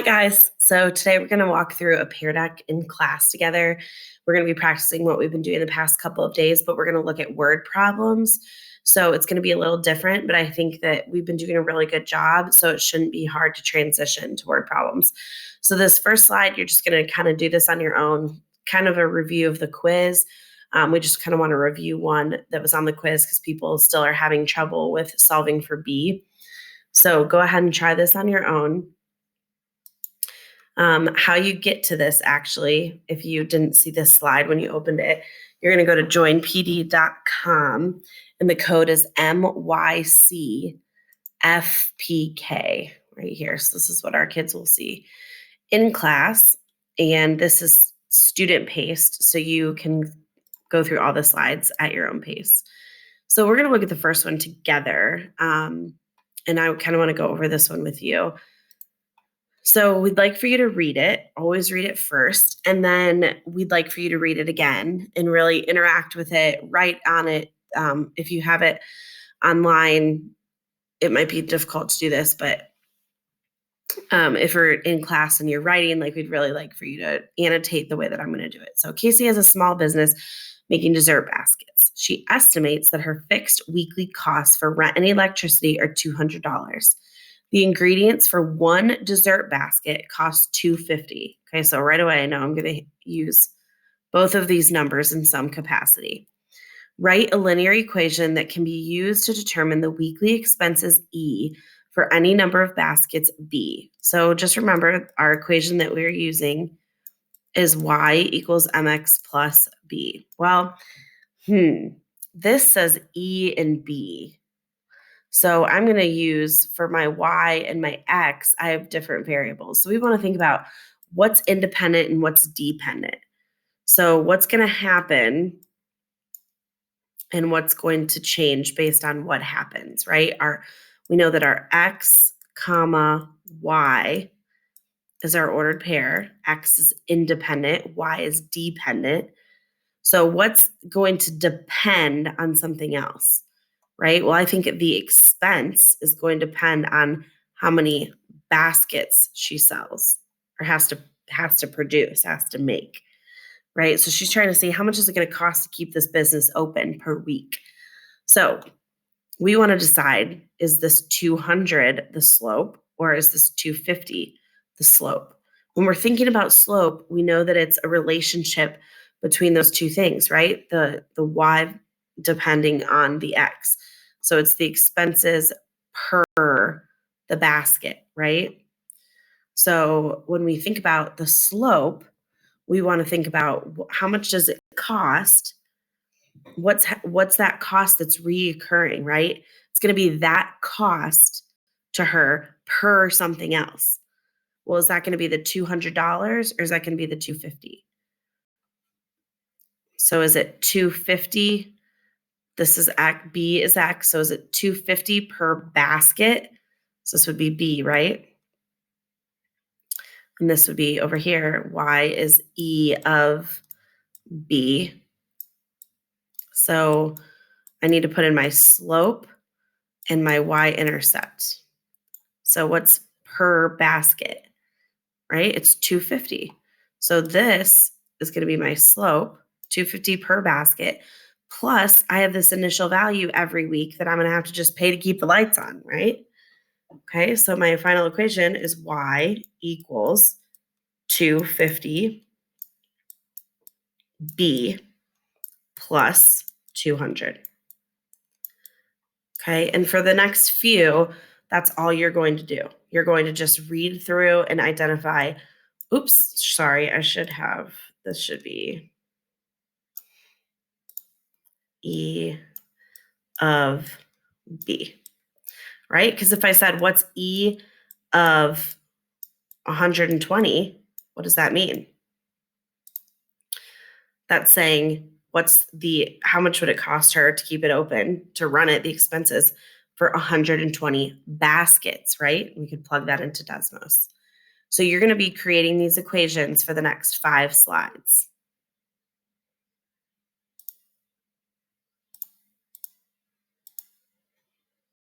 Hi, guys. So today we're going to walk through a Pear Deck in class together. We're going to be practicing what we've been doing the past couple of days, but we're going to look at word problems. So it's going to be a little different, but I think that we've been doing a really good job, so it shouldn't be hard to transition to word problems. So this first slide, you're just going to kind of do this on your own, kind of a review of the quiz. We just kind of want to review one that was on the quiz because people still are having trouble with solving for B. So go ahead and try this on your own. How you get to this, actually, if you didn't see this slide when you opened it, you're going to go to joinpd.com, and the code is MYCFPK right here. So this is what our kids will see in class, and this is student paced, so you can go through all the slides at your own pace. So we're going to look at the first one together, and I kind of want to go over this one with you. So we'd like for you to read it, always read it first, and then we'd like for you to read it again and really interact with it, write on it. If you have it online, it might be difficult to do this, but if you're in class and you're writing, we'd really like for you to annotate the way that I'm going to do it. So Casey has a small business making dessert baskets. She estimates that her fixed weekly costs for rent and electricity are $200. The ingredients for one dessert basket cost $250. Okay, so right away I know I'm going to use both of these numbers in some capacity. Write a linear equation that can be used to determine the weekly expenses E for any number of baskets B. So just remember our equation that we're using is Y equals MX plus B. Well, this says E and B. So I'm going to use, for my Y and my X, I have different variables. So we want to think about what's independent and what's dependent. So what's going to happen and what's going to change based on what happens, right? We know that our X, comma, Y is our ordered pair. X is independent, Y is dependent. So what's going to depend on something else? Right? Well, I think the expense is going to depend on how many baskets she sells or has to produce, has to make, right? So she's trying to see how much is it going to cost to keep this business open per week. So we want to decide, is this 200 the slope or is this 250 the slope? When we're thinking about slope, we know that it's a relationship between those two things, right? The Y depending on the X. So it's the expenses per the basket, right? So when we think about the slope, we want to think about how much does it cost? What's that cost that's reoccurring, right? It's going to be that cost to her per something else. Well, is that going to be the $200 or is that going to be the $250? So is it $250? This is X, B is X, so is it $250 per basket? So this would be B, right? And this would be over here, Y is E of B. So I need to put in my slope and my y-intercept. So what's per basket, right? It's 250. So this is going to be my slope, 250 per basket, plus I have this initial value every week that I'm going to have to just pay to keep the lights on, right? Okay, so my final equation is y equals 250 b plus 200. Okay, and for the next few, that's all you're going to do. You're going to just read through and identify, oops, sorry, this should be E of B, right? Because if I said, what's E of 120, what does that mean? That's saying, how much would it cost her to keep it open, to run it, the expenses for 120 baskets, right? We could plug that into Desmos. So you're going to be creating these equations for the next 5 slides.